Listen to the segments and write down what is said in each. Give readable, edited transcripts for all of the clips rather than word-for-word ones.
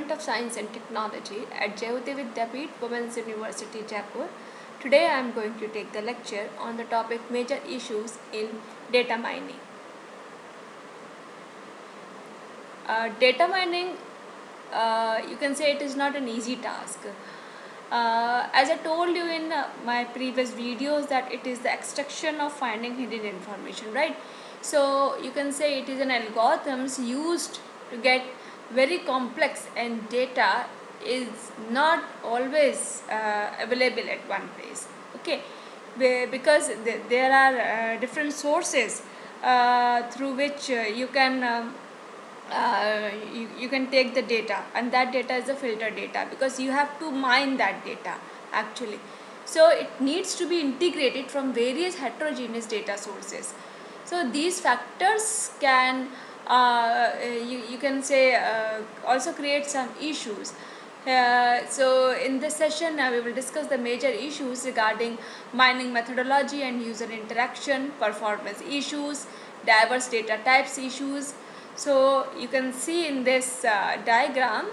Department of Science and Technology at Jayoti Vidyapeeth, Women's University, Jaipur. Today I am going to take the lecture on the topic major issues in data mining. Data mining, you can say it is not an easy task. As I told you in my previous videos that it is the extraction of finding hidden information, right? So you can say it is an algorithms used to get very complex, and data is not always available at one place. Okay, because there are different sources through which you can you can take the data, and that data is the filter data because you have to mine that data actually. So it needs to be integrated from various heterogeneous data sources. So these factors can you can say also create some issues. So in this session we will discuss the major issues regarding mining methodology and user interaction, performance issues, diverse data types issues. So you can see in this diagram,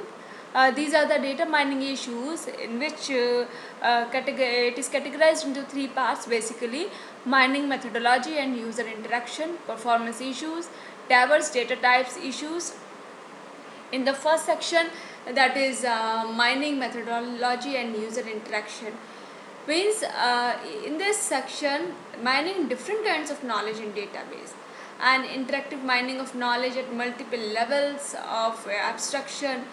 these are the data mining issues in which it is categorized into three parts basically: mining methodology and user interaction, performance issues, diverse data types issues. In the first section, that is mining methodology and user interaction, means in this section mining different kinds of knowledge in database and interactive mining of knowledge at multiple levels of abstraction,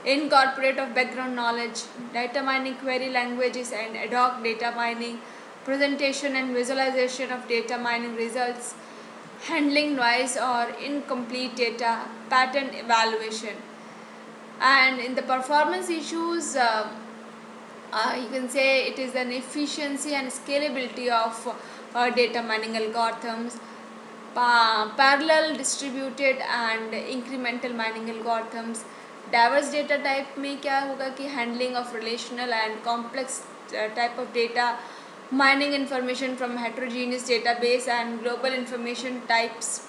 incorporate of background knowledge, data mining query languages and ad hoc data mining, presentation and visualization of data mining results, handling noise or incomplete data, pattern evaluation. And in the performance issues, you can say it is an efficiency and scalability of data mining algorithms, parallel, distributed and incremental mining algorithms. Diverse data type में क्या होगा कि handling of relational and complex type of data, mining information from heterogeneous database and global information types.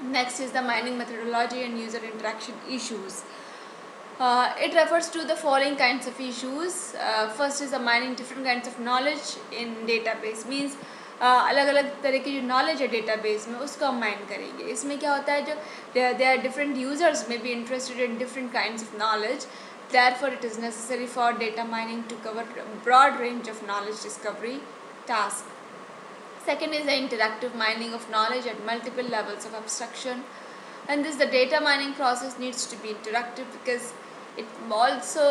Next is the mining methodology and user interaction issues. It refers to the following kinds of issues. First is the mining different kinds of knowledge in database, means अलग अलग तरह की जो knowledge है database में उसको हम mine करेंगे. इसमें क्या होता है, जो दे आर डिफरेंट यूजर्स में be interested in different kinds of knowledge, therefore it is necessary for data mining to cover a broad range of knowledge discovery tasks. Second is the interactive mining of knowledge at multiple levels of abstraction, and this the data mining process needs to be interactive because it also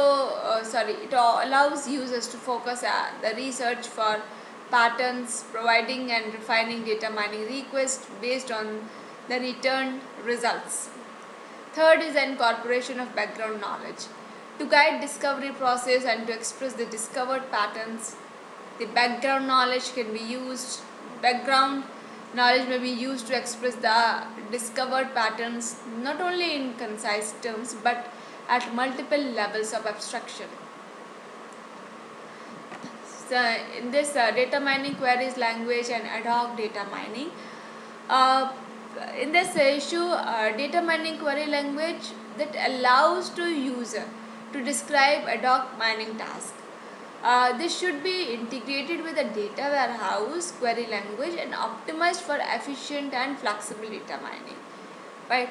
it allows users to focus the research for patterns, providing and refining data mining requests based on the returned results. Third is the incorporation of background knowledge to guide discovery process and to express the discovered patterns. The background knowledge can be used. Background knowledge may be used to express the discovered patterns not only in concise terms but at multiple levels of abstraction. So in this data mining queries language and ad hoc data mining. In this issue, data mining query language that allows to user to describe ad hoc mining task. This should be integrated with a data warehouse query language and optimized for efficient and flexible data mining, right?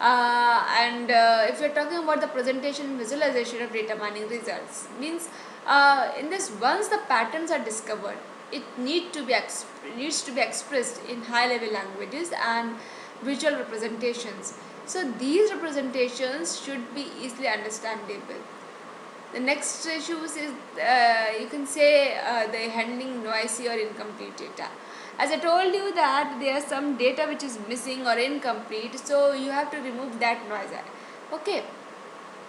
And if you're talking about the presentation and visualization of data mining results, means in this, once the patterns are discovered, it needs to be expressed in high level languages and visual representations. So these representations should be easily understandable. The next issues is you can say the handling noisy or incomplete data. As I told you that there is some data which is missing or incomplete, so you have to remove that noise. Okay.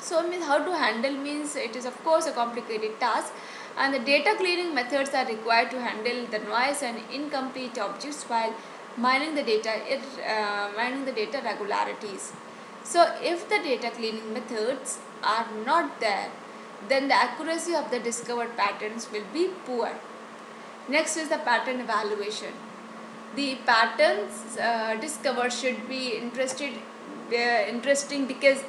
So means how to handle, means it is of course a complicated task, and the data cleaning methods are required to handle the noise and incomplete objects while mining the data regularities. So if the data cleaning methods are not there, then the accuracy of the discovered patterns will be poor. Next is the pattern evaluation. The patterns discovered should be interesting because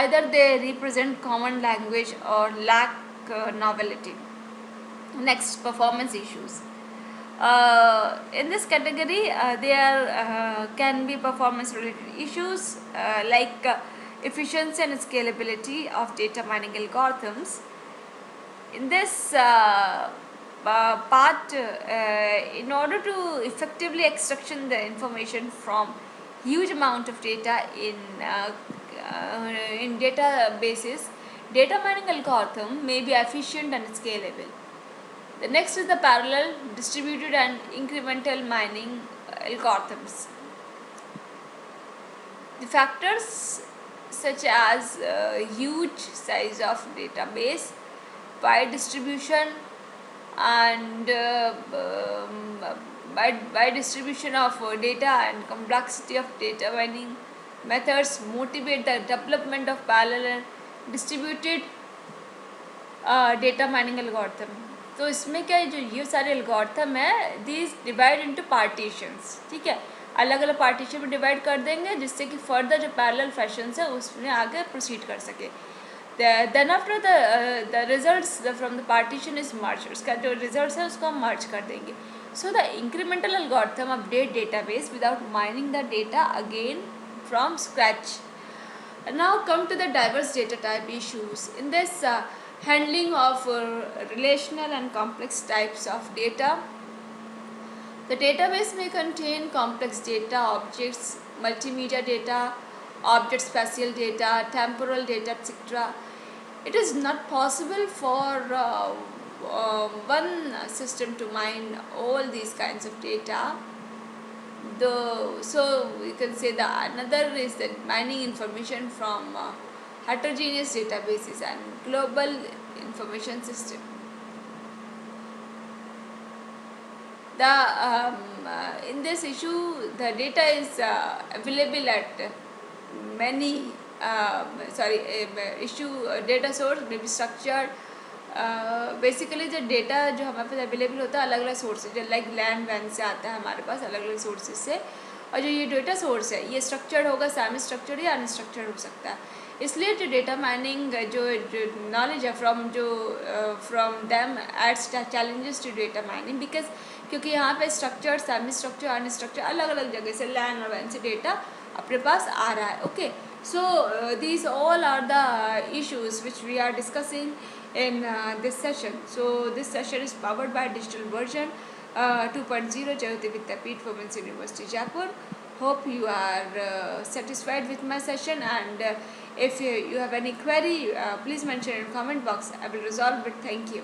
either they represent common language or lack novelty. Next, performance issues. In this category, there can be performance related issues like efficiency and scalability of data mining algorithms. In this part, in order to effectively extraction the information from huge amount of data in databases, data mining algorithm may be efficient and scalable. The next is the parallel, distributed and incremental mining algorithms. The factors such as huge size of database, wide distribution, and wide distribution of data and complexity of data mining methods motivate the development of parallel distributed data mining algorithm. तो इसमें क्या है, जो ये सारे algorithm है, these divide into partitions. ठीक है, अलग अलग पार्टीशन में डिवाइड कर देंगे जिससे कि फर्दर जो पैरेलल फैशंस है उसमें आगे प्रोसीड कर सके. Then after the results from the partition is merge, उसका जो रिजल्ट्स है उसको हम मर्ज कर देंगे. So the incremental algorithm update database without mining the data again from scratch. Now come to the diverse data type issues. In this handling of relational and complex types of data, the database may contain complex data, objects, multimedia data, object spatial data, temporal data, etc. It is not possible for one system to mine all these kinds of data. So you can say the another is that mining information from heterogeneous databases and global information system. In this issue, the data is available at many data source may be structured. Basically जो data जो हमारे पास available होता है अलग अलग sources, like land van से आता है हमारे पास अलग अलग सोर्सेज से. और जो ये डेटा सोर्स है ये स्ट्रक्चर्ड होगा, सेमी स्ट्रक्चर्ड या अनस्ट्रक्चर्ड हो सकता है. इसलिए जो डेटा माइनिंग जो नॉलेज है from them adds challenges to data mining, because क्योंकि यहाँ पे स्ट्रक्चर्ड, सेमी स्ट्रक्चर्ड, अनस्ट्रक्चर्ड अलग अलग जगह से लैंड और वैन से डेटा अपने पास आ रहा है. Okay, so these all are the issues which we are discussing in this session. So this session is powered by Digital Version 2.0 Jayoti Vidyapeeth Women's University Jaipur. Hope you are satisfied with my session, and if you have any query, please mention in comment box. I will resolve it. Thank you.